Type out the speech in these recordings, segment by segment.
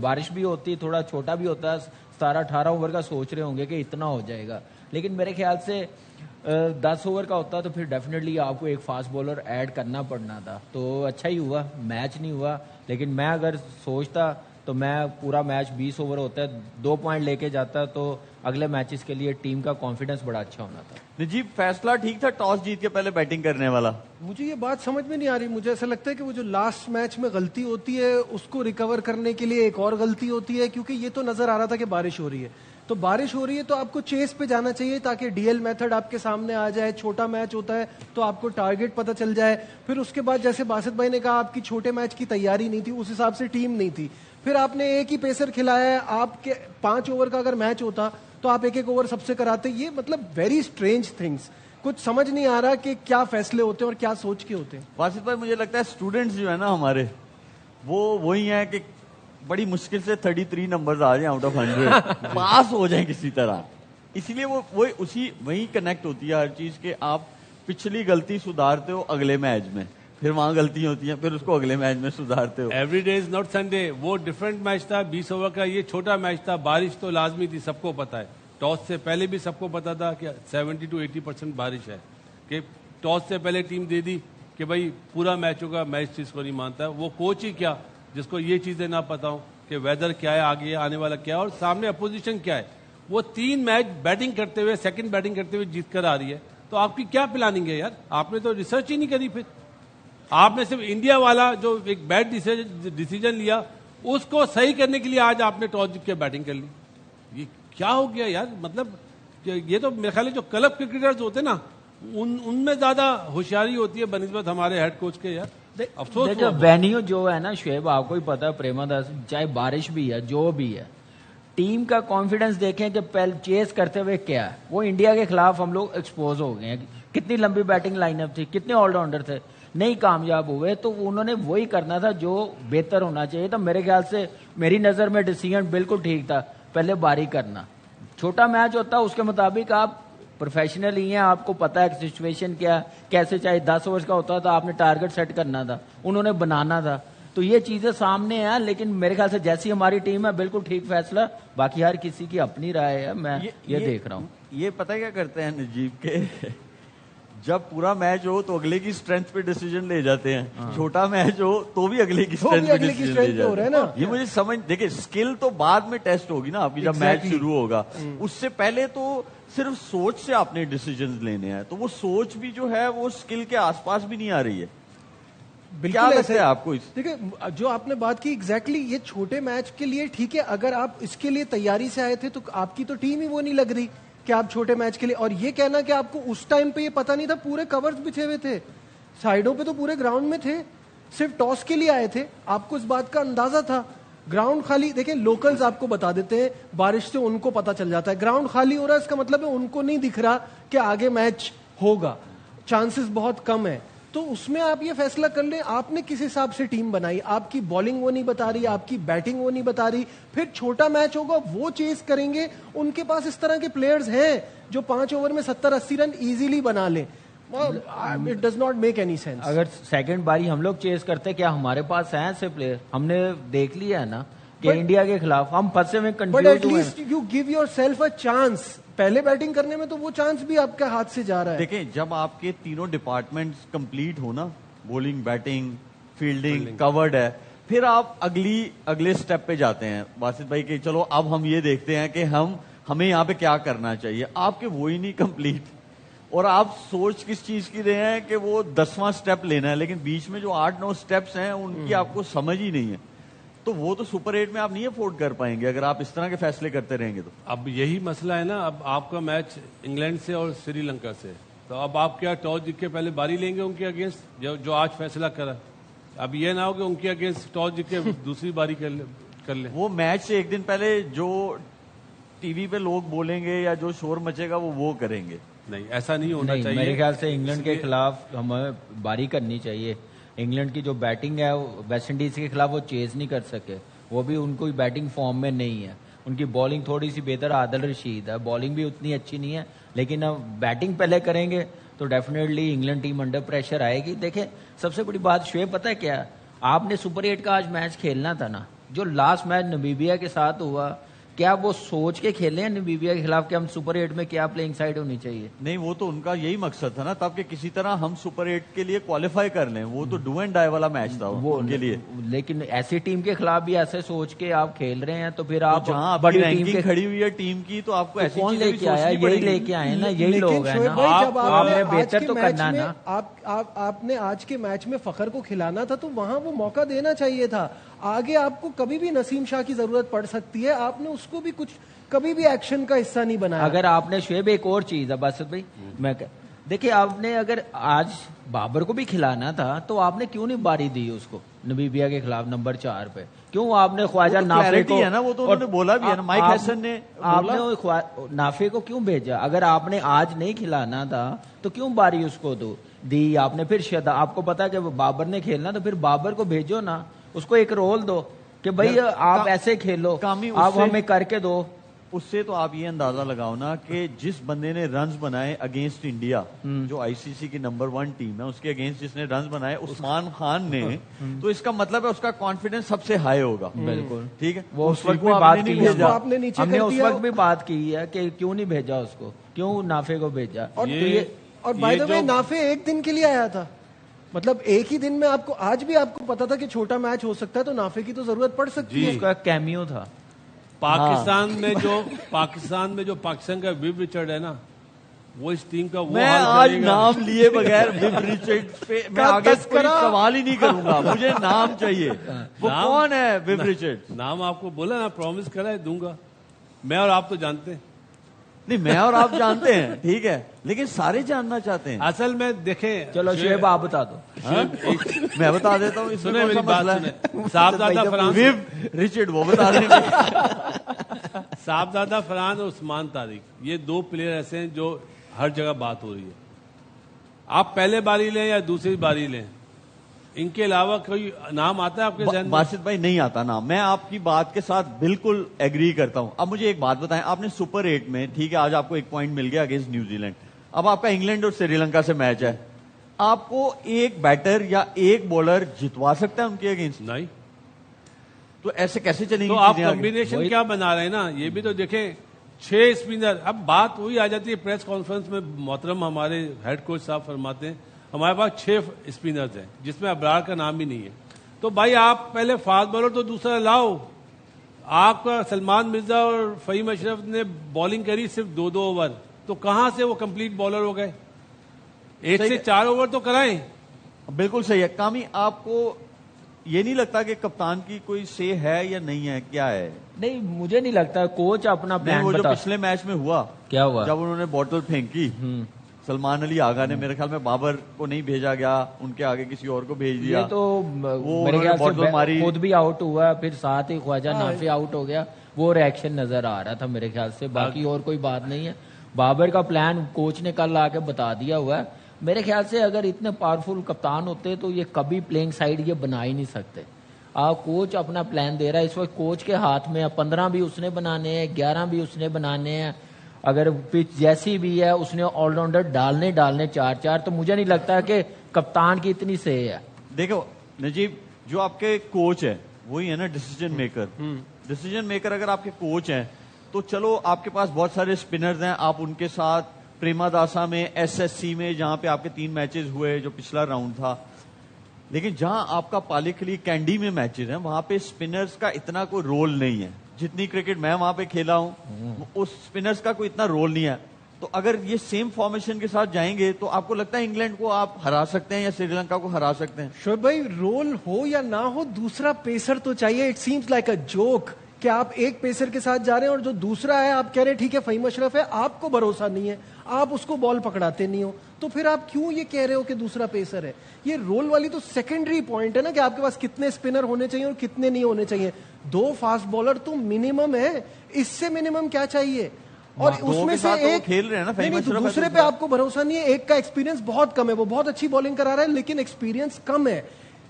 بارش بھی ہوتی, تھوڑا چھوٹا بھی ہوتا, 17-18 اوور کا سوچ رہے ہوں گے کہ اتنا ہو جائے گا, لیکن میرے خیال سے 10 اوور کا ہوتا تو پھر ڈیفینیٹلی آپ کو ایک فاسٹ بولر ایڈ کرنا پڑنا تھا. تو اچھا ہی ہوا, میچ نہیں ہوا, لیکن میں اگر سوچتا تو میں پورا میچ 20 اوور ہوتا ہے 2 پوائنٹ لے کے جاتا, تو اگلے میچز کے لیے ٹیم کا کانفیڈنس بڑا اچھا ہونا تھا. نجیب فیصلہ ٹھیک تھا ٹاس جیت کے پہلے بیٹنگ کرنے والا؟ مجھے یہ بات سمجھ میں نہیں آ رہی. مجھے ایسا لگتا ہے کہ وہ جو لاسٹ میچ میں غلطی ہوتی ہے اس کو ریکور کرنے کے لیے ایک اور غلطی ہوتی ہے, کیونکہ یہ تو نظر آ رہا تھا کہ بارش ہو رہی ہے, تو بارش ہو رہی ہے تو آپ کو چیس پہ جانا چاہیے تاکہ ڈی ایل میتھڈ آپ کے سامنے آ جائے. چھوٹا میچ ہوتا ہے تو آپ کو ٹارگٹ پتہ چل جائے. پھر اس کے بعد جیسے باسط بھائی نے کہا آپ کی چھوٹے میچ کی تیاری نہیں تھی, اس حساب سے ٹیم نہیں تھی, پھر آپ نے ایک ہی پیسر کھلایا ہے. آپ کے 5 اوور کا اگر میچ ہوتا تو آپ 1-1 اوور سب سے کراتے. یہ مطلب ویری اسٹرینج تھنگس, کچھ سمجھ نہیں آ رہا کہ کیا فیصلے ہوتے ہیں اور کیا سوچ کے ہوتے ہیں. باسط بھائی مجھے لگتا ہے اسٹوڈنٹس جو ہے نا ہمارے, وہ وہی ہیں کہ بڑی مشکل سے 33 نمبرز آ جائیں آؤٹ آف 100 پاس ہو جائیں کسی طرح. اسی لیے وہ وہی کنیکٹ ہوتی ہے ہر چیز کہ آپ پچھلی غلطی سدھارتے ہو اگلے میچ میں, پھر وہاں غلطیاں ہوتی ہیں, پھر اس کو اگلے میچ میں سدھارتے ہو. Every day is not Sunday. وہ ڈفرینٹ میچ تھا 20 اوور کا, یہ چھوٹا میچ تھا. بارش تو لازمی تھی, سب کو پتا ہے. ٹاس سے پہلے بھی سب کو پتا تھا کہ 70-80% بارش ہے, کہ ٹاس سے پہلے ٹیم دے دی کہ بھائی پورا میچ ہوگا. میچ چیز کو نہیں مانتا ہے وہ کوچ ہی کیا جس کو یہ چیزیں نہ پتا ہوں کہ ویدر کیا ہے, آگے آنے والا کیا ہے اور سامنے اپوزیشن کیا ہے. وہ 3 میچ بیٹنگ کرتے ہوئے, سیکنڈ بیٹنگ کرتے ہوئے جیت کر آ رہی ہے. تو آپ کی کیا پلاننگ ہے یار؟ آپ نے تو ریسرچ ہی نہیں کری. پھر آپ نے صرف انڈیا والا جو ایک بیڈ ڈیسیجن لیا اس کو صحیح کرنے کے لیے آج آپ نے ٹاس جیت کے بیٹنگ کر لی. یہ کیا ہو گیا یار؟ مطلب یہ تو میرے خیال ہے جو کلب کرکٹرز ہوتے نا ان میں زیادہ ہوشیاری ہوتی ہے بنسبت ہمارے ہیڈ کوچ کے. یار افسوس. وینیو جو ہے نا شعیب, آپ کو ہی پتا ہے, پریما داس, چاہے بارش بھی ہے جو بھی ہے, ٹیم کا کانفیڈنس دیکھیں کہ پہلے چیز کرتے ہوئے کیا ہے. وہ انڈیا کے خلاف ہم لوگ ایکسپوز ہو گئے ہیں, کتنی لمبی بیٹنگ لائن اپ تھی, کتنے آل راؤنڈر تھے, نہیں کامیاب ہوئے. تو انہوں نے وہی کرنا تھا جو بہتر ہونا چاہیے تھا. میرے خیال سے میری نظر میں ڈیسیژن بالکل ٹھیک تھا, پہلے باری کرنا. چھوٹا میچ ہوتا اس کے مطابق آپ پروفیشنل ہی ہیں, آپ کو پتا ہے کہ سچویشن کیا کیسے, چاہے 10 اوور کا ہوتا تھا آپ نے ٹارگٹ سیٹ کرنا تھا, انہوں نے بنانا تھا. تو یہ چیزیں سامنے ہیں, لیکن میرے خیال سے جیسی ہماری ٹیم ہے بالکل ٹھیک فیصلہ. باقی ہر کسی کی اپنی رائے ہے, میں یہ دیکھ رہا ہوں. یہ پتہ کیا کرتے ہیں نجیب کے, جب پورا میچ ہو تو اگلے کی اسٹرینتھ پہ ڈیسیژن لے جاتے ہیں, چھوٹا میچ ہو تو بھی اگلے کی اسٹرینتھ پہ ڈیسیژن لے جاتے ہیں. یہ مجھے سمجھ, دیکھیں اسکل تو بعد میں ٹیسٹ ہوگی نا آپ کی, جب میچ شروع ہوگا. اس سے پہلے تو صرف سوچ سے آپ نے ڈیسیژنز لینے ہیں, تو وہ سوچ بھی جو ہے وہ اسکل کے آس پاس بھی نہیں آ رہی ہے. کیا لگتا ہے آپ کو؟ دیکھیں جو آپ نے بات کی ایگزیکٹلی, یہ چھوٹے میچ کے لیے ٹھیک ہے, اگر آپ اس کے لیے تیاری سے آئے تھے تو آپ کی تو ٹیم ہی وہ نہیں لگ رہی کہ آپ چھوٹے میچ کے لیے. اور یہ کہنا کہ آپ کو اس ٹائم پہ یہ پتا نہیں تھا, پورے کورز بچھے ہوئے تھے سائڈوں پہ, تو پورے گراؤنڈ میں تھے, صرف ٹاس کے لیے آئے تھے, آپ کو اس بات کا اندازہ تھا. گراؤنڈ خالی, دیکھیں لوکلز آپ کو بتا دیتے ہیں, بارش سے ان کو پتا چل جاتا ہے. گراؤنڈ خالی ہو رہا ہے اس کا مطلب ہے ان کو نہیں دکھ رہا کہ آگے میچ ہوگا, چانسز بہت کم ہے. تو اس میں آپ یہ فیصلہ کر لیں آپ نے کس حساب سے ٹیم بنائی. آپ کی بالنگ وہ نہیں بتا رہی, آپ کی بیٹنگ وہ نہیں بتا رہی. پھر چھوٹا میچ ہوگا وہ چیز کریں گے, ان کے پاس اس طرح کے پلیئرز ہیں جو 5 اوور میں 70-80 رن ایزیلی بنا لیں. It does not make any sense. اگر سیکنڈ باری ہم لوگ چیز کرتے, کیا ہمارے پاس ہیں ایسے پلیئر؟ ہم نے دیکھ لیا ہے نا کہ انڈیا کے خلاف ہم پھنسے ہوئے, but at least you give yourself a chance. پہلے بیٹنگ کرنے میں تو وہ چانس بھی آپ کے ہاتھ سے جا رہا ہے. دیکھیں جب آپ کے تینوں ڈپارٹمنٹس کمپلیٹ ہو نا, بولنگ, بیٹنگ, فیلڈنگ کورڈ ہے, پھر آپ اگلے سٹیپ پہ جاتے ہیں باسط بھائی کہ چلو اب ہم یہ دیکھتے ہیں کہ ہمیں یہاں پہ کیا کرنا چاہیے. آپ کے وہی نہیں کمپلیٹ, اور آپ سوچ کس چیز کی رہے ہیں کہ وہ 10واں سٹیپ لینا ہے, لیکن بیچ میں جو 8-9 سٹیپس ہیں ان کی آپ کو سمجھ ہی نہیں ہے. تو وہ تو سپر 8 میں آپ نہیں افورڈ کر پائیں گے اگر آپ اس طرح کے فیصلے کرتے رہیں گے. تو اب یہی مسئلہ ہے نا, اب آپ کا میچ انگلینڈ سے اور سری لنکا سے, تو اب آپ کیا ٹاس جیت کے پہلے باری لیں گے ان کے اگینسٹ جو آج فیصلہ کرا؟ اب یہ نہ ہو کہ ان کے اگینسٹ ٹاس جیت کے دوسری باری کر لیں. وہ میچ سے ایک دن پہلے جو ٹی وی پہ لوگ بولیں گے یا جو شور مچے گا وہ کریں گے. نہیں, ایسا نہیں ہونا چاہیے. میرے خیال سے انگلینڈ کے خلاف ہمیں باری کرنی چاہیے. انگلینڈ کی جو بیٹنگ ہے ویسٹ انڈیز کے خلاف وہ چیز نہیں کر سکے, وہ بھی ان کو بیٹنگ فارم میں نہیں ہے. ان کی بالنگ تھوڑی سی بہتر, عادل رشید ہے, بالنگ بھی اتنی اچھی نہیں ہے, لیکن اب بیٹنگ پہلے کریں گے تو definitely England team under pressure آئے گی. دیکھیں سب سے بڑی بات شعیب پتہ ہے کیا, آپ نے سپر 8 کا آج میچ کھیلنا تھا نا, جو لاسٹ میچ نمیبیا کے ساتھ ہوا, کیا وہ سوچ کے کھیلے ہیں نمیبیا کے خلاف کہ ہم سپر 8 میں کیا پلینگ سائڈ ہونی چاہیے؟ نہیں, وہ تو ان کا یہی مقصد تھا نا تب کہ کسی طرح ہم سپر 8 کے لیے کوالیفائی کر لیں. وہ تو ڈو اینڈ ڈائی والا میچ تھا وہ ان کے لیے. لیکن ایسی ٹیم کے خلاف بھی ایسے سوچ کے آپ کھیل رہے ہیں تو پھر آپ جہاں آپ کی بڑی ٹیم رینکنگ کے کھڑی ہوئی ہے ٹیم کی, تو آپ کو ایسی کون چیزیں لے بھی کے آیا؟ سوچنی یہی پڑیں لے گی. کے آئے نا, یہی لیکن لوگ ہیں شعیب نا. بھائی, جب آپ آپ نے نے بہتر آج تو کے کرنا میچ میں نا. آپ نے آج کے میچ میں فخر کو کھلانا تھا تو وہاں وہ موقع دینا چاہیے تھا. آگے آپ کو کبھی بھی نسیم شاہ کی ضرورت پڑ سکتی ہے, آپ نے اس کو بھی کچھ کبھی بھی ایکشن کا حصہ نہیں بنایا. اگر آپ نے شعیب ایک اور چیز ہے باسط بھائی, میں دیکھیں آپ نے اگر آج بابر کو بھی کھلانا تھا تو آپ نے کیوں نہیں باری دی اس کو نمیبیا کے خلاف نمبر 4 پہ؟ کیوں آپ نے خواجہ نافے کو, ہے نا, وہ تو انہوں نے بولا بھی ہے نا, مائک ہیسن نے آپ نے نافے کو کیوں بھیجا؟ اگر آپ نے آج نہیں کھلانا تھا تو کیوں باری اس کو دی آپ نے؟ پھر آپ کو پتا کہ بابر نے کھیلنا تو پھر بابر کو بھیجو نا, اس کو ایک رول دو کہ بھائی آپ ایسے کھیلو, آپ ہمیں کر کے دو. اس سے تو آپ یہ اندازہ لگاؤ نا کہ جس بندے نے رنز بنائے اگینسٹ انڈیا, جو آئی سی سی کی نمبر 1 ٹیم ہے, اس کے اگینسٹ جس نے رنز بنائے عثمان خان نے, تو اس کا مطلب ہے اس کا کانفیڈنس سب سے ہائی ہوگا. بالکل ٹھیک ہے, وہ اس وقت بھی بات کی ہے, ہم نے اس وقت بھی بات کی ہے کہ کیوں نہیں بھیجا اس کو, کیوں نافے کو بھیجا. اور بائی دا وے نافے ایک دن کے لیے آیا تھا, مطلب ایک ہی دن میں آپ کو, آج بھی آپ کو پتا تھا کہ چھوٹا میچ ہو سکتا ہے تو نافے کی تو ضرورت پڑ سکتی ہے. اس کا کیمیو تھا. پاکستان میں جو پاکستان کا ویو رچرڈ ہے نا, وہ اس ٹیم کا وہ میں حال آج کرے گا. نام لیے بغیر ویو ریچرڈ پہ میں آگے کوئی سوال ہی نہیں کروں گا, مجھے نام چاہیے. وہ کون ہے ویو ریچرڈ؟ نام آپ کو بولا نا, پرومس کرا ہے دوں گا. میں اور آپ تو جانتے ہیں. نہیں, میں اور آپ جانتے ہیں, ٹھیک ہے, لیکن سارے جاننا چاہتے ہیں. اصل میں دیکھیں, چلو شعیب آپ بتا دو. میں بتا دیتا ہوں, سنیں میری بات سنیں. صاحبزادہ فرحان, ویو ریچرڈ وہ بتا دیں گے. صاحبزادہ فرحان اور عثمان طارق, یہ 2 پلیئر ایسے ہیں جو ہر جگہ بات ہو رہی ہے. آپ پہلے باری لیں یا دوسری باری لیں, ان کے علاوہ کوئی نام آتا ہے آپ کے ذہن میں؟ باسط بھائی نہیں آتا نام. میں آپ کی بات کے ساتھ بالکل ایگری کرتا ہوں. اب مجھے ایک بات بتائیں, آپ نے سپر 8 میں, ٹھیک ہے, آج آپ کو 1 پوائنٹ مل گیا اگینسٹ نیوزی لینڈ. اب آپ کا انگلینڈ اور سری لنکا سے میچ ہے, آپ کو ایک بیٹر یا ایک بولر جتوا سکتا ہے ان کے اگینسٹ؟ نہیں. تو ایسے کیسے چلیں گی تو آپ چیزیں آگے؟ کمبینیشن کیا بنا رہے ہیں نا, یہ بھی تو دیکھیں. 6 اسپنر, اب بات وہی آ جاتی ہے پریس کانفرنس میں, محترم ہمارے ہیڈ کوچ صاحب فرماتے ہیں ہمارے پاس 6 اسپنرز ہیں جس میں ابرار کا نام بھی نہیں ہے. تو بھائی آپ پہلے فاسٹ بالر تو دوسرا لاؤ. آپ کا سلمان مرزا اور فہیم اشرف نے بالنگ کری صرف 2 اوور, تو کہاں سے وہ کمپلیٹ بالر ہو گئے؟ 1 سے 4 اوور تو کرائیں. بالکل صحیح ہے. کامی, آپ کو یہ نہیں لگتا کہ کپتان کی کوئی سے ہے یا نہیں ہے, کیا ہے؟ نہیں, مجھے نہیں لگتا. کوچ اپنا پلان وہ جو بتا. پچھلے میچ میں ہوا, کیا ہوا جب انہوں نے بوٹل پھینکی, سلمان علی آغا نے, میرے خیال میں بابر کو نہیں بھیجا گیا, ان کے آگے کسی اور کو بھیج دیا. یہ تو میرے خیال سے خود بھی آؤٹ ہوا, پھر ساتھ ہی خواجہ نافے آؤٹ ہو گیا. وہ ریئیکشن نظر آ رہا تھا میرے خیال سے, باقی اور کوئی بات نہیں ہے. بابر کا پلان کوچ نے کل آ کے بتا دیا ہوا ہے. میرے خیال سے اگر اتنے پاورفل کپتان ہوتے تو یہ کبھی پلینگ سائڈ یہ بنا ہی نہیں سکتے. کوچ اپنا پلان دے رہا ہے, اس وقت کوچ کے ہاتھ میں 15 بھی اس نے بنانے ہیں, 11 بھی اس نے بنانے ہیں. اگر پچ جیسی بھی ہے اس نے آل راؤنڈر ڈالنے 4-4, تو مجھے نہیں لگتا کہ کپتان کی اتنی سے ہے. دیکھو نجیب, جو آپ کے کوچ ہے وہی ہے نا ڈیسیجن میکر. ڈیسیجن میکر اگر آپ کے کوچ ہیں تو چلو آپ کے پاس بہت سارے اسپنرز ہیں, آپ ان کے ساتھ پریما داسا میں, ایس ایس سی میں, جہاں پہ آپ کے 3 میچز ہوئے جو پچھلا راؤنڈ تھا, لیکن جہاں آپ کا پالیکلی کینڈی میں میچز ہیں وہاں پہ اسپنرز کا اتنا کوئی رول نہیں ہے. جتنی کرکٹ میں وہاں پہ کھیلا ہوں, اس اسپنرز کا کوئی اتنا رول نہیں ہے. تو اگر یہ سیم فارمیشن کے ساتھ جائیں گے تو آپ کو لگتا ہے انگلینڈ کو آپ ہرا سکتے ہیں یا سری لنکا کو ہرا سکتے ہیں؟ شعیب بھائی, رول ہو یا نہ ہو, دوسرا پیسر تو چاہیے. It seems like a joke کہ آپ ایک پیسر کے ساتھ جا رہے ہیں اور جو دوسرا ہے آپ کہہ رہے ہیں ٹھیک ہے فہیم اشرف ہے, آپ کو بھروسہ نہیں ہے, آپ اس کو بال پکڑاتے نہیں ہو, تو پھر آپ کیوں یہ کہہ رہے ہو کہ دوسرا پیسر ہے؟ یہ رول والی تو سیکنڈری پوائنٹ ہے نا کہ آپ کے پاس کتنے اسپنر ہونے چاہیے اور کتنے نہیں ہونے چاہیے. 2 فاسٹ بالر تو منیمم ہے, اس سے منیمم کیا چاہیے؟ اور اس میں سے ایک کھیل رہے ہیں نا, نہیں, دوسرے پہ آپ کو بھروسہ نہیں ہے. ایک کا ایکسپیرینس بہت کم ہے, وہ بہت اچھی بالنگ کرا رہا ہے لیکن ایکسپیرینس کم ہے.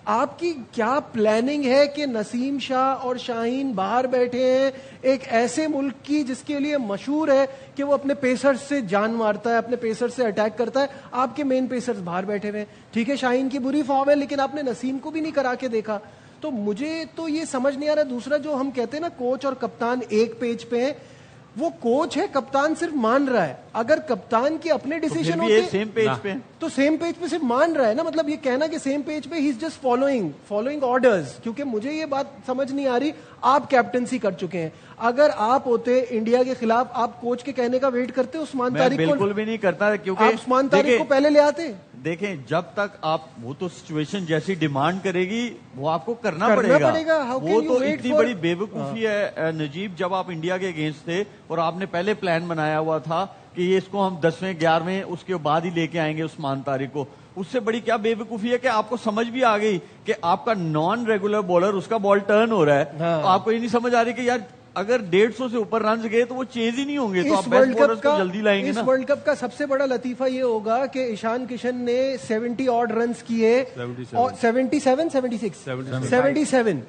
آپ کی کیا پلاننگ ہے کہ نسیم شاہ اور شاہین باہر بیٹھے ہیں ایک ایسے ملک کی جس کے لیے مشہور ہے کہ وہ اپنے پیسر سے جان مارتا ہے, اپنے پیسر سے اٹیک کرتا ہے. آپ کے مین پیسرز باہر بیٹھے ہوئے ہیں. ٹھیک ہے شاہین کی بری فارم ہے لیکن آپ نے نسیم کو بھی نہیں کرا کے دیکھا. تو مجھے تو یہ سمجھ نہیں آ رہا. دوسرا جو ہم کہتے ہیں نا کوچ اور کپتان ایک پیج پہ ہیں, وہ کوچ ہے, کپتان صرف مان رہا ہے. اگر کپتان کے اپنے ڈیسیژن ہوتے سیم پیج پہ تو سیم پیج پہ صرف مان رہا ہے نا, مطلب یہ کہنا کہ سیم پیج پہ ہی از جسٹ فالوئنگ آرڈرز. کیونکہ مجھے یہ بات سمجھ نہیں آ رہی, آپ کیپٹنسی کر چکے ہیں, اگر آپ ہوتے انڈیا کے خلاف آپ کوچ کے کہنے کا ویٹ کرتے عثمان طارق کو؟ بالکل بھی نہیں کرتا, کیونکہ آپ عثمان طارق کو پہلے لے آتے. دیکھیں جب تک آپ, وہ تو سچویشن جیسی ڈیمانڈ کرے گی وہ آپ کو کرنا پڑے پڑے گا. وہ تو اتنی بڑی بے وقوفی ہے نجیب, جب آپ انڈیا کے اگینسٹ تھے اور آپ نے پہلے پلان بنایا ہوا تھا کہ یہ اس کو ہم 10ویں 11ویں اس کے بعد ہی لے کے آئیں گے عثمان طارق کو. اس سے بڑی کیا بے وقوفی ہے کہ آپ کو سمجھ بھی آ گئی کہ آپ کا نان ریگولر بالر اس کا بال ٹرن ہو رہا ہے, تو آپ کو یہ نہیں سمجھ آ رہی کہ یار اگر 150 سے اوپر رنز گئے تو وہ چیز ہی نہیں ہوں گے, تو آپ بیسٹ بالرز کو جلدی لائیں گے نا. اس ورلڈ کپ کا سب سے بڑا لطیفہ یہ ہوگا کہ ایشان کشن نے 70 آڈ رنز کیے, 77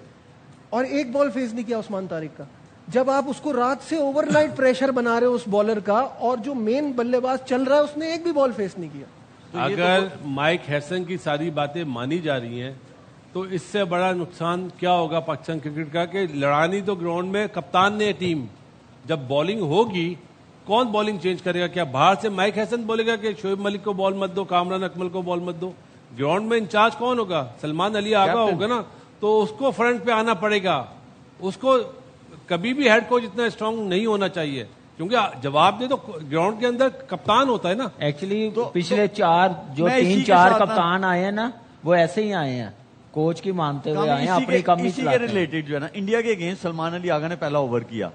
اور ایک بال فیس نہیں کیا عثمان طارق کا. جب آپ اس کو رات سے اوور نائٹ پریشر بنا رہے ہو اس بالر کا, اور جو مین بلے باز چل رہا ہے اس نے ایک بھی بال فیس نہیں کیا. اگر مائک ہیسن کی ساری باتیں مانی جا رہی ہیں تو اس سے بڑا نقصان کیا ہوگا پاکستان کرکٹ کا, کہ لڑانی تو گراؤنڈ میں کپتان نے ٹیم, جب بالنگ ہوگی کون بالنگ چینج کرے گا؟ کیا باہر سے مائک ہیسن بولے گا کہ شعیب ملک کو بال مت دو, کامران اکمل کو بال مت دو؟ گراؤنڈ میں انچارج کون ہوگا؟ سلمان علی آغا ہوگا نا, تو اس کو فرنٹ پہ آنا پڑے گا. اس کو کبھی بھی ہیڈ کوچ اتنا اسٹرانگ نہیں ہونا چاہیے, کیونکہ جواب دے تو گراؤنڈ کے اندر کپتان ہوتا ہے نا. ایکچولی پچھلے 3-4 کپتان آئے ہیں نا, وہ ایسے ہی آئے ہیں, کوچ کی مانتے ہوئے آئے ہیں, اپنی کمی اسی کے ریلیٹڈ جو ہے نا, انڈیا کے اگینسٹ سلمان علی آغا نے پہلا اوور کیا,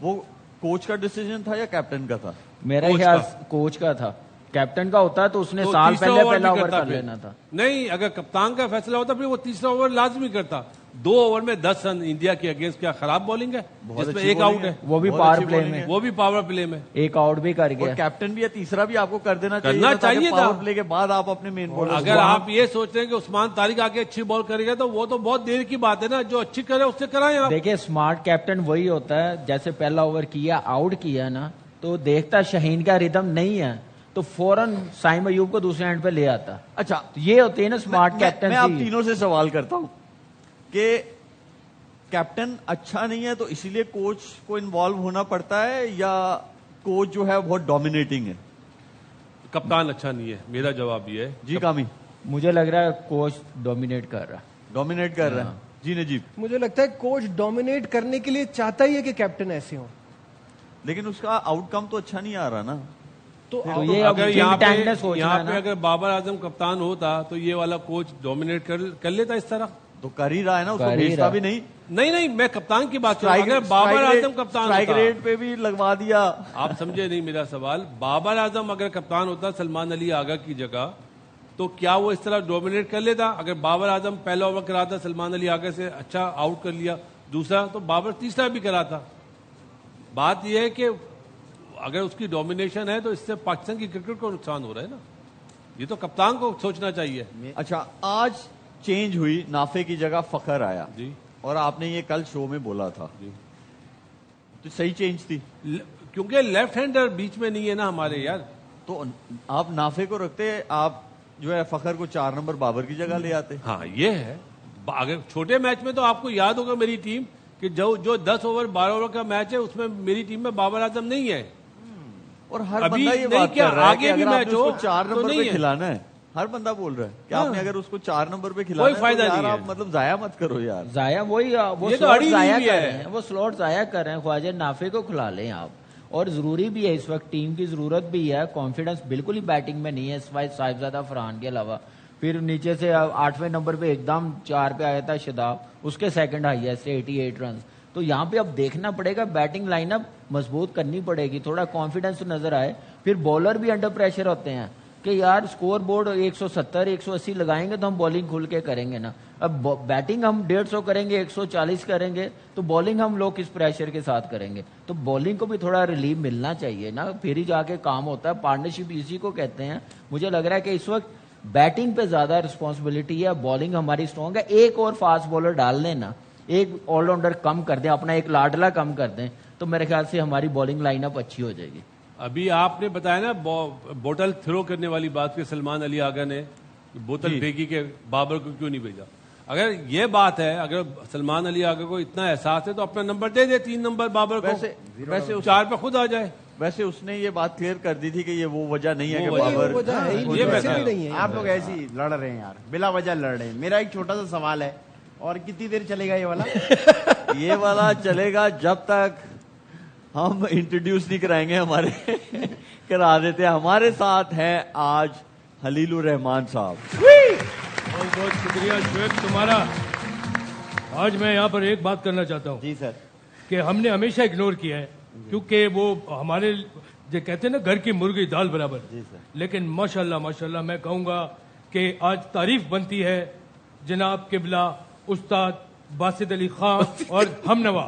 وہ کوچ کا ڈیسیژن تھا یا کیپٹن کا تھا؟ میرا خیال کوچ کا تھا. کیپٹن کا ہوتا تو اس نے سال پہلے پہلا اوور کر لینا تھا. نہیں, اگر کپتان کا فیصلہ ہوتا پھر وہ تیسرا اوور لازمی کرتا. 2 اوور میں 10 رن انڈیا کے اگینسٹ, کیا خراب بالنگ ہے جس میں ایک آؤٹ ہے, وہ بھی پاور پلے میں, وہ بھی پاور پلے میں ایک آؤٹ بھی کر گیا. کیپٹن بھی تیسرا بھی آپ کو کر دینا چاہیے پاور پلے کے بعد آپ اپنے مین بالر. اگر آپ یہ سوچ رہے ہیں کہ عثمان طارق آگے اچھی بال کرے گا تو وہ تو بہت دیر کی بات ہے نا, جو اچھی کرے اس سے کرائیں آپ. دیکھیں اسمارٹ کیپٹن وہی ہوتا ہے, جیسے پہلا اوور کیا آؤٹ کیا نا, تو دیکھتا شاہین کا ریدم نہیں ہے تو فوراً سائم ایوب کو دوسرے اینڈ پہ لے آتا. اچھا, یہ ہوتی ہے نا اسمارٹ کیپٹن. میں آپ تینوں سے سوال کرتا ہوں کہ کیپٹن اچھا نہیں ہے تو اسی لیے کوچ کو انوالو ہونا پڑتا ہے, یا کوچ جو ہے بہت ڈومینیٹنگ ہے؟ کپتان اچھا نہیں ہے, میرا جواب یہ ہے. جی کامی, مجھے لگ رہا ہے کوچ ڈومینیٹ کر رہا ہے. جی نجیب, مجھے لگتا ہے کوچ ڈومینیٹ کرنے کے لیے چاہتا ہی ہے کہ کیپٹن ایسے ہوں, لیکن اس کا آؤٹ کم تو اچھا نہیں آ رہا نا. تو یہ اگر یہاں پہ اگر بابر اعظم کپتان ہوتا تو یہ والا کوچ ڈومینیٹ کر لیتا اس طرح. تو کر ہی رہا ہے نا, اس کو بھیجتا بھی نہیں. نہیں, میں کپتان کی بات کر رہا ہوں. اگر بابر اعظم کپتان اسٹرائک ریٹ پہ بھی لگوا دیا. آپ سمجھے نہیں میرا سوال. بابر اعظم اگر کپتان ہوتا سلمان علی آغا کی جگہ, تو کیا وہ اس طرح ڈومینیٹ کر لیتا؟ اگر بابر اعظم پہلا اوور کراتا, سلمان علی آغا سے اچھا آؤٹ کر لیا, دوسرا تو بابر تیسرا بھی کراتا. بات یہ ہے کہ اگر اس کی ڈومینیشن ہے تو اس سے پاکستان کی کرکٹ کو نقصان ہو رہا ہے نا. یہ تو کپتان کو سوچنا چاہیے. اچھا, آج چینج ہوئی, نافے کی جگہ فخر آیا, جی, اور آپ نے یہ کل شو میں بولا تھا, جی, تو صحیح چینج تھی کیونکہ لیفٹ ہینڈر بیچ میں نہیں ہے نا ہمارے یار. تو آپ نافے کو رکھتے, آپ جو ہے فخر کو 4 نمبر بابر کی جگہ لے آتے. ہاں یہ ہے. اگر چھوٹے میچ میں تو آپ کو یاد ہوگا میری ٹیم کہ جو 10 اوور 12 اوور کا میچ ہے اس میں میری ٹیم میں بابر اعظم نہیں ہے, اور ہر بندہ یہ بات کر رہا ہے کہ اگر آپ نے اس کو 4 نمبر پہ کھلانا ہے, ہر بندہ بول رہا ہے کہ آپ نے اگر اس کو 4 نمبر پہ کھلانا ہے تو یار آپ مطلب ضائع مت کرو یار. ضائع وہ سلوٹ ضائع کر رہے ہیں, وہ سلوٹ ضائع کر رہے ہیں. خواجہ نافے کو کھلا لیں آپ, اور ضروری بھی ہے اس وقت, ٹیم کی ضرورت بھی ہے. کانفیڈنس بالکل ہی بیٹنگ میں نہیں ہے سوائے صاحبزادہ فرحان کے علاوہ. پھر نیچے سے 8ویں نمبر پہ ایک دم 4 پہ آیا تھا شداب, اس کے سیکنڈ ہائیسٹ 88 رنز. تو یہاں پہ اب دیکھنا پڑے گا, بیٹنگ لائن اپ مضبوط کرنی پڑے گی, تھوڑا کانفیڈنس نظر آئے. پھر بولر بھی انڈر پریشر ہوتے ہیں کہ یار سکور بورڈ 170 180 لگائیں گے تو ہم بالنگ کھل کے کریں گے نا. اب بیٹنگ ہم 150 کریں گے, 140 کریں گے, تو بالنگ ہم لوگ کس پریشر کے ساتھ کریں گے. تو بالنگ کو بھی تھوڑا ریلیف ملنا چاہیے نا, پھر ہی جا کے کام ہوتا ہے. پارٹنرشپ اسی کو کہتے ہیں. مجھے لگ رہا ہے کہ اس وقت بیٹنگ پہ زیادہ رسپانسبلٹی ہے, بالنگ ہماری اسٹرانگ ہے. ایک اور فاسٹ بالر ڈال لیں نا, ایک آل راؤنڈر کم کر دیں, اپنا ایک لاڈلا کم کر دیں, تو میرے خیال سے ہماری بالنگ لائن اپ اچھی ہو جائے گی. ابھی آپ نے بتایا نا بوتل تھرو کرنے والی بات کہ سلمان علی آغا نے بوتل بھیگی کہ بابر کو کیوں نہیں بھیجا. اگر یہ بات ہے, اگر سلمان علی آگے کو اتنا احساس ہے تو اپنا نمبر دے دے 3 نمبر بابر کو, ویسے 4 پہ خود آ جائے. ویسے اس نے یہ بات کلیئر کر دی تھی کہ یہ وہ وجہ نہیں ہے کہ وہ وجہ بابر وجہ ہے ہی نہیں, یہ ویسے بہتر بھی ہے. نہیں ہے. آپ لوگ ایسے ہی لڑ رہے ہیں یار, بلا وجہ لڑ رہے ہیں. میرا ایک چھوٹا سا سوال ہے, اور کتنی دیر چلے گا یہ والا؟ یہ والا چلے گا جب تک ہم انٹروڈیوس نہیں کرائیں گے. ہمارے کرا دیتے ہیں. ہمارے ساتھ ہیں آج خلیل الرحمان صاحب. بہت بہت شکریہ شعیب تمہارا. آج میں یہاں پر ایک بات کرنا چاہتا ہوں جی سر. کہ ہم نے ہمیشہ اگنور کیا ہے, کیونکہ وہ ہمارے جو کہتے ہیں نا گھر کی مرغی دال برابر. لیکن ماشاءاللہ ماشاءاللہ میں کہوں گا کہ آج تعریف بنتی ہے جناب قبلہ استاد باسط علی خان اور ہم نوا.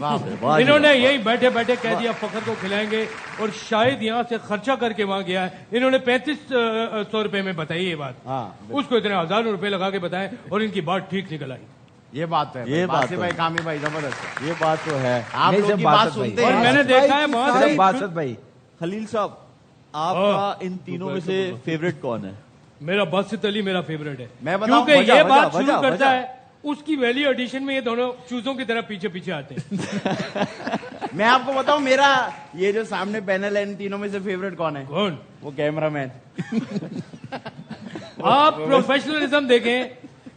انہوں نے یہی بیٹھے بیٹھے کہہ دیا فخر کو کھلائیں گے, اور شاید یہاں سے خرچہ کر کے وہاں گیا ہے. انہوں نے 3500 روپے میں بتائی یہ بات, اس کو اتنے 1000 روپے لگا کے بتائے, اور ان کی بات ٹھیک نکل آئی. یہ بات ہے, یہ بات باسط بھائی, کامی بھائی, زبردست. یہ بات تو ہے. آپ لوگ کی بات سنتے اور ہیں. میں نے دیکھا ہے وہاں سے باسط بھائی, خلیل صاحب آپ کا ان تینوں میں سے فیوریٹ کون ہے؟ میرا باسط علی میرا فیوریٹ ہے, میں بتاؤں, کیونکہ یہ بات وجہ شروع کرتا ہے اس کی ویلیو ایڈیشن میں یہ دونوں چوزوں کی طرح پیچھے پیچھے آتے ہیں. میں آپ کو بتاؤں, میرا یہ جو سامنے پینل ہے ان تینوں میں سے فیوریٹ کون ہے؟ کون؟ وہ کیمرہ مین. آپ پروفیشنلزم دیکھیں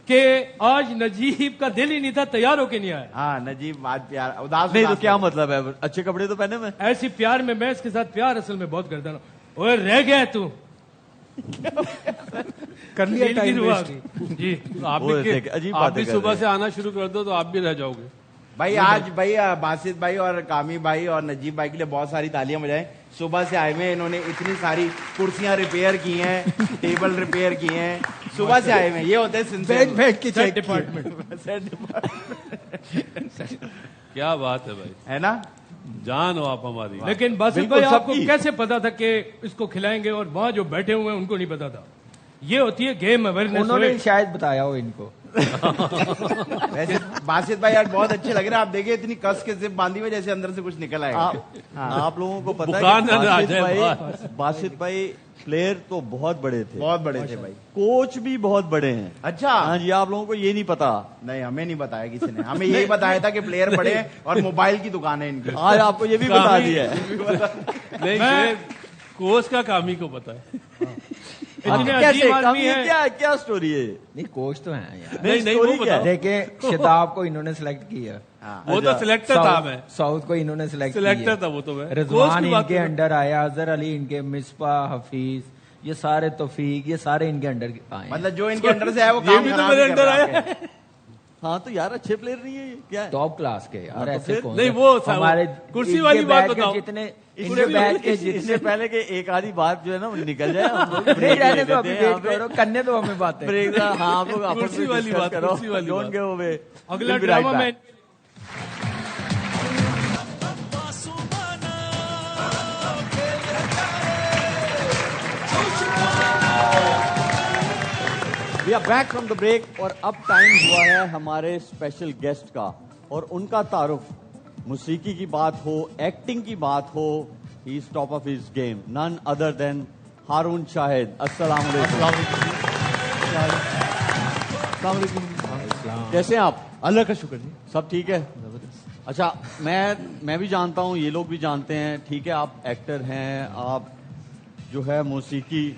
کہ آج نجیب کا دل ہی نہیں تھا, تیار ہو کے نہیں آیا. ہاں نجیب آج پیار اداس نہیں تو کیا مطلب ہے, اچھے کپڑے تو پہنے میں. ایسی پیار میں اس کے ساتھ پیار اصل میں بہت کرتا ہوں. اوے رہ گیا ہے تو کر لیا دل کی ٹائم دعا. ویسٹ. جی آپ وہ بھی عجیب آپ باتیں بھی کر صبح رہے سے آنا شروع کر دو تو آپ بھی رہ جاؤ گے. بھائی. آج بھائی باسط بھائی اور کامی بھائی اور نجیب بھائی کے لیے بہت ساری تالیاں بجائیں. صبح سے آئے ہوئے, انہوں نے اتنی ساری کرسیاں ریپیئر کی ہیں, ٹیبل ریپیئر کی ہیں, صبح سے آئے ہوئے. یہ ہوتے ہیں بیٹھ کے سیٹ چیک ڈپارٹمنٹ. کیا بات ہے بھائی, ہے نا. جان ہو آپ ہماری. لیکن باسط بالکل بھائی سب آپ کو کی. کیسے پتا تھا کہ اس کو کھلائیں گے, اور وہاں جو بیٹھے ہوئے ہیں ان کو نہیں پتا تھا؟ یہ ہوتی ہے گیم انہوں نے اویئرنیس. شاید بتایا ہو ان کو. ویسے باسط بھائی آج بہت اچھے لگ رہے ہیں. آپ دیکھیں اتنی کس کے زپ باندھی ہوئی جیسے اندر سے کچھ نکل آئے. آپ لوگوں کو پتا بخار نہ آ ہے جائے. باسط بھائی پلیئر تو بہت بڑے تھے, بہت بڑے تھے بھائی. کوچ بھی بہت بڑے ہیں. اچھا. ہاں جی, آپ لوگوں کو یہ نہیں پتا. نہیں, ہمیں نہیں بتایا کسی نے. ہمیں یہی بتایا تھا کہ پلیئر بڑے ہیں اور موبائل کی دکان ہے ان کی. آج آپ کو یہ بھی بتا دیا ہے. نہیں شعیب, کوچ کا کامی کو پتا ہے. اتنے کیسے عظیم آدمی ہیں. کیا سٹوری ہے؟ نہیں کوچ تو ہیں یار. نہیں story وہ کیا بتاؤ. دیکھیں شتاب کو انہوں نے سلیکٹ کیا, وہ تو سلیکٹر تھا. میں ساؤتھ کو انہوں نے سلیکٹ سلیکٹر تھا. وہ تو میں رضوان ان کے انڈر آیا, اظہر علی ان کے, مصباح, حفیظ, یہ سارے, توفیق, یہ سارے ان کے انڈر آئے. مطلب جو ان کے انڈر سے ہے وہ یہ کام بھی تو خراب میرے ہی کر انڈر رہا آیا. ہے. ہاں تو یار اچھے پلیئر نہیں ہے, کیا ہے؟ ٹاپ کلاس کے یار, ایسے کون نہیں, ہیں؟ وہ ہمارے کرسی ان والی کے بات بیچ کے بتاؤ. جتنے ان کے بیچ کے اس سے جتنے پہلے کہ ایک آدھی بات جو ہے نا وہ نکل جائے, ہم لوگ نہیں break رہنے لے تو ابھی لیتے ہیں. ویٹ کرو, کرنے تو ہمیں باتیں. Break دا, ہاں آپ لوگ آپس کرسی میں والی discuss بات, کرو. کرسی والی Don't بات. go away. اگلا We'll be right ڈرامہ میں back. We are back from the break اور اب ٹائم ہوا ہے ہمارے اسپیشل گیسٹ کا, اور ان کا تعارف. موسیقی کی بات ہو, ایکٹنگ کی بات ہو, he is top of his game, none other than Haroon Shahid. السلام علیکم. السلام علیکم. کیسے ہیں آپ؟ اللہ کا شکر جی. سب ٹھیک ہے. اچھا, میں بھی جانتا ہوں, یہ لوگ بھی جانتے ہیں, ٹھیک ہے, آپ ایکٹر ہیں, آپ جو ہے موسیقی,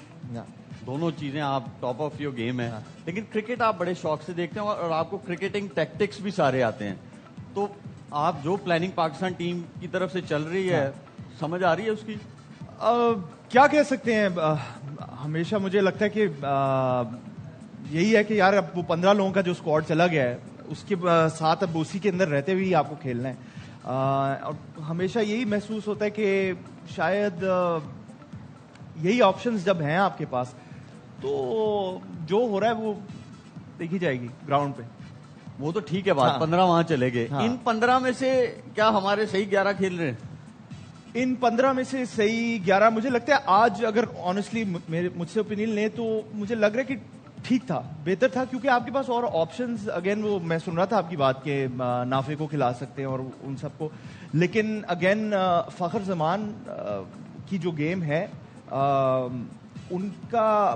دونوں چیزیں آپ ٹاپ آف یور گیم ہیں, لیکن کرکٹ آپ بڑے شوق سے دیکھتے ہیں, اور آپ کو کرکٹنگ ٹیکٹکس بھی سارے آتے ہیں. تو آپ جو پلاننگ پاکستان ٹیم کی طرف سے چل رہی ہے, سمجھ آ رہی ہے اس کی؟ کیا کہہ سکتے ہیں, ہمیشہ مجھے لگتا ہے کہ یہی ہے کہ یار اب وہ 15 لوگوں کا جو اسکواڈ چلا گیا ہے اس کے ساتھ اب اسی کے اندر رہتے ہوئے آپ کو کھیلنا ہے. اور ہمیشہ یہی محسوس ہوتا ہے کہ شاید یہی آپشنز جب ہیں آپ کے پاس تو جو ہو رہا ہے وہ دیکھی جائے گی گراؤنڈ پہ. وہ تو ٹھیک ہے بات, 15 وہاں چلے گئے. ان 15 میں سے کیا ہمارے صحیح 11 کھیل رہے ہیں؟ ان 15 میں سے صحیح 11 مجھے لگتا ہے آج, اگر آنیسٹلی مجھ سے اوپینین لیں تو مجھے لگ رہا ہے کہ ٹھیک تھا, بہتر تھا, کیونکہ آپ کے پاس اور آپشنز, اگین وہ میں سن رہا تھا آپ کی بات کہ نافع کو کھلا سکتے ہیں اور ان سب کو, لیکن اگین فخر زمان کی جو گیم ہے ان کا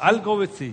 I'll go with C.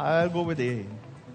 I'll go with A.